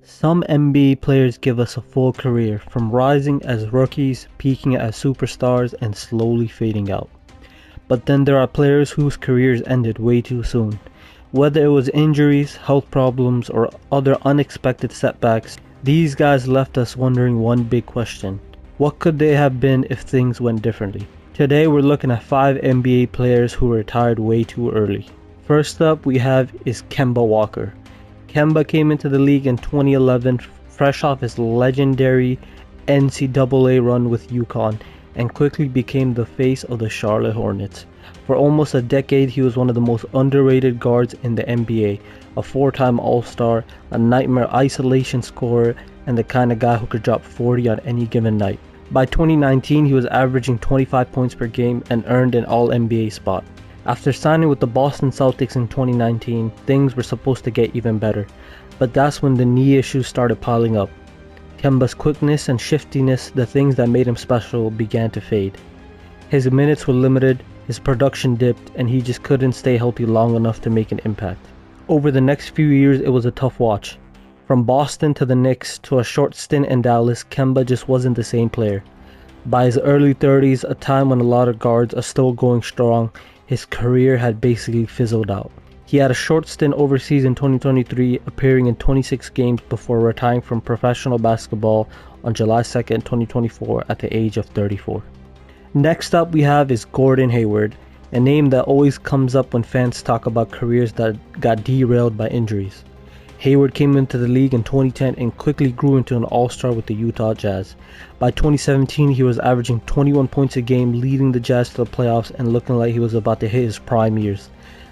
Some NBA players give us a full career, from rising as rookies, peaking as superstars, and slowly fading out. But then there are players whose careers ended way too soon. Whether it was injuries, health problems, or other unexpected setbacks, these guys left us wondering one big question. What could they have been if things went differently? Today we're looking at 5 NBA players who retired way too early. First up we have is Kemba Walker. Kemba came into the league in 2011 fresh off his legendary NCAA run with UConn and quickly became the face of the Charlotte Hornets. For almost a decade he was one of the most underrated guards in the NBA, a 4-time All-Star, a nightmare isolation scorer, and the kind of guy who could drop 40 on any given night. By 2019 he was averaging 25 points per game and earned an All-NBA spot. After signing with the Boston Celtics in 2019, things were supposed to get even better, but that's when the knee issues started piling up. Kemba's quickness and shiftiness, the things that made him special, began to fade. His minutes were limited, his production dipped, and he just couldn't stay healthy long enough to make an impact. Over the next few years, it was a tough watch. From Boston to the Knicks to a short stint in Dallas, Kemba just wasn't the same player. By his early 30s, a time when a lot of guards are still going strong, his career had basically fizzled out. He had a short stint overseas in 2023, appearing in 26 games before retiring from professional basketball on July 2nd, 2024 at the age of 34. Next up we have is Gordon Hayward, a name that always comes up when fans talk about careers that got derailed by injuries. Hayward came into the league in 2010 and quickly grew into an all-star with the Utah Jazz. By 2017 he was averaging 21 points a game, leading the Jazz to the playoffs and looking like he was about to hit his prime years.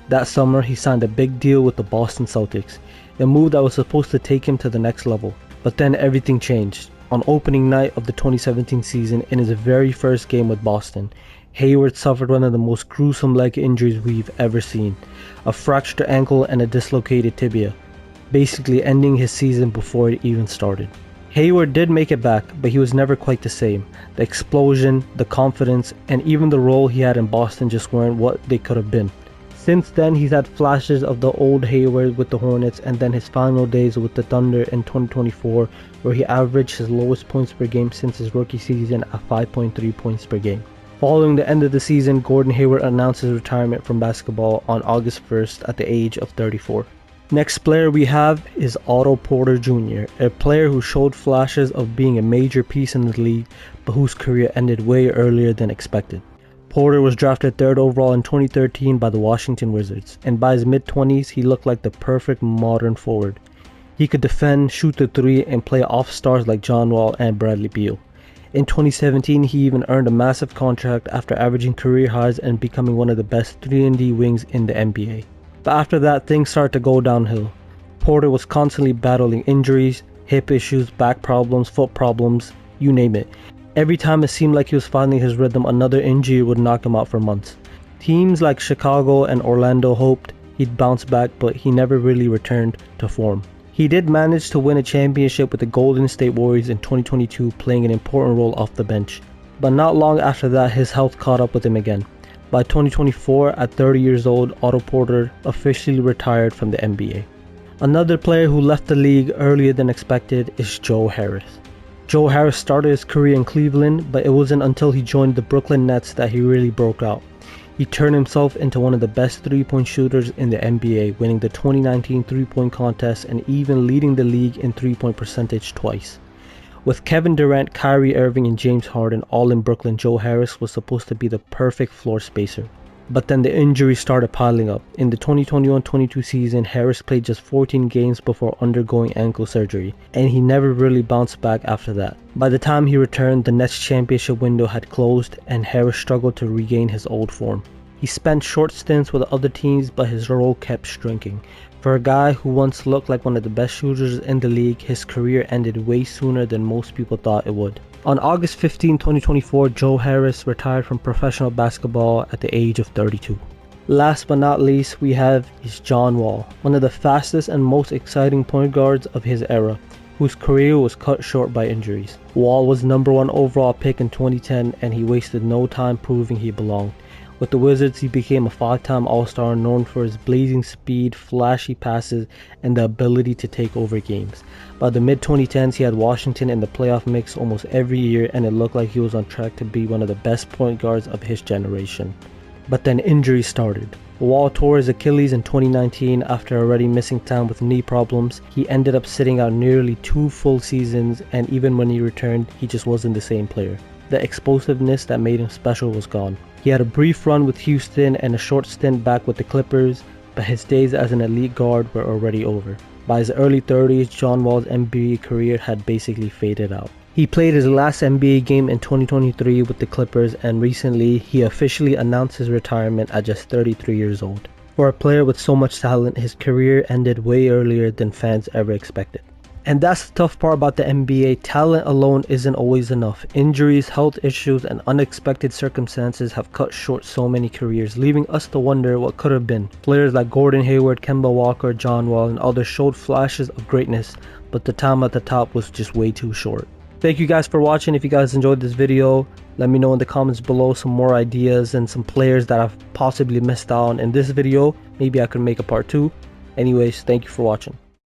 That summer he signed a big deal with the Boston Celtics, a move that was supposed to take him to the next level. But then everything changed. On opening night of the 2017 season, in his very first game with Boston, Hayward suffered one of the most gruesome leg injuries we've ever seen, a fractured ankle and a dislocated tibia, basically ending his season before it even started. Hayward did make it back, but he was never quite the same. The explosion, the confidence, and even the role he had in Boston just weren't what they could have been. Since then, he's had flashes of the old Hayward with the Hornets and then his final days with the Thunder in 2024, where he averaged his lowest points per game since his rookie season at 5.3 points per game. Following the end of the season, Gordon Hayward announced his retirement from basketball on August 1st at the age of 34. Next player we have is Otto Porter Jr., a player who showed flashes of being a major piece in the league, but whose career ended way earlier than expected. Porter was drafted 3rd overall in 2013 by the Washington Wizards, and by his mid-20s he looked like the perfect modern forward. He could defend, shoot the three, and play off stars like John Wall and Bradley Beal. In 2017 he even earned a massive contract after averaging career highs and becoming one of the best 3-and-D wings in the NBA. But after that, things started to go downhill. Porter was constantly battling injuries, hip issues, back problems, foot problems, you name it. Every time it seemed like he was finding his rhythm, another injury would knock him out for months. Teams like Chicago and Orlando hoped he'd bounce back, but he never really returned to form. He did manage to win a championship with the Golden State Warriors in 2022, playing an important role off the bench. But not long after that, his health caught up with him again. By 2024, at 30 years old, Otto Porter officially retired from the NBA. Another player who left the league earlier than expected is Joe Harris. Joe Harris started his career in Cleveland, but it wasn't until he joined the Brooklyn Nets that he really broke out. He turned himself into one of the best three-point shooters in the NBA, winning the 2019 three-point contest and even leading the league in three-point percentage twice. With Kevin Durant, Kyrie Irving, and James Harden all in Brooklyn, Joe Harris was supposed to be the perfect floor spacer. But then the injuries started piling up. In the 2021-22 season, Harris played just 14 games before undergoing ankle surgery, and he never really bounced back after that. By the time he returned, the Nets championship window had closed, and Harris struggled to regain his old form. He spent short stints with other teams, but his role kept shrinking. For a guy who once looked like one of the best shooters in the league, his career ended way sooner than most people thought it would. On August 15, 2024, Joe Harris retired from professional basketball at the age of 32. Last but not least, we have is John Wall, one of the fastest and most exciting point guards of his era, whose career was cut short by injuries. Wall was number 1 overall pick in 2010, and he wasted no time proving he belonged. With the Wizards, he became a 5-time All-Star known for his blazing speed, flashy passes, and the ability to take over games. By the mid-2010s, he had Washington in the playoff mix almost every year, and it looked like he was on track to be one of the best point guards of his generation. But then injuries started. Wall tore his Achilles in 2019 after already missing time with knee problems. He ended up sitting out nearly 2 full seasons, and even when he returned, he just wasn't the same player. The explosiveness that made him special was gone. He had a brief run with Houston and a short stint back with the Clippers, but his days as an elite guard were already over. By his early 30s, John Wall's NBA career had basically faded out. He played his last NBA game in 2023 with the Clippers, and recently he officially announced his retirement at just 33 years old. For a player with so much talent, his career ended way earlier than fans ever expected. And that's the tough part about the NBA. Talent alone isn't always enough. Injuries, health issues, and unexpected circumstances have cut short so many careers, leaving us to wonder what could have been. Players like Gordon Hayward, Kemba Walker, John Wall, and others showed flashes of greatness, but the time at the top was just way too short. Thank you guys for watching. If you guys enjoyed this video, let me know in the comments below some more ideas and some players that I've possibly missed out on in this video. Maybe I could make a part 2. Anyways, thank you for watching.